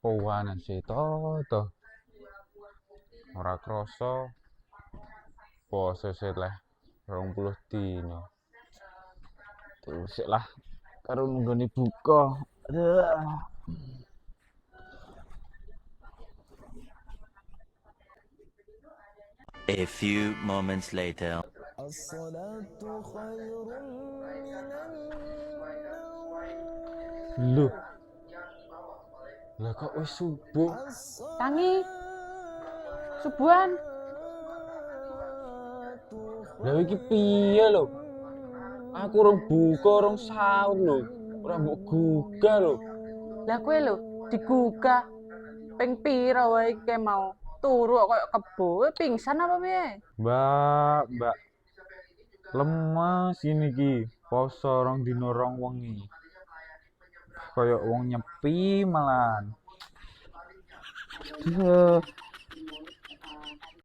Pawanan sih to. Ora krasa poso sih lah 20 dino. Terus sik lah karo nunggoni buka. Aduh. A few moments later. الصلاة خير من Loh, النوم. lah kok wis subuh? Tangi, subuhan. Lah iki piye lho? Aku urung buka, urung sahur lho. Ora mbok gugah lho. Lah kowe lho digugah. Ping pira wae iki mau? Turu kok koyo kebo. Kowe pingsan apa piye? Mbak. Lemes ini ki. Poso rong dino rong wengi. Kayak wong nyepi malahan. Duh.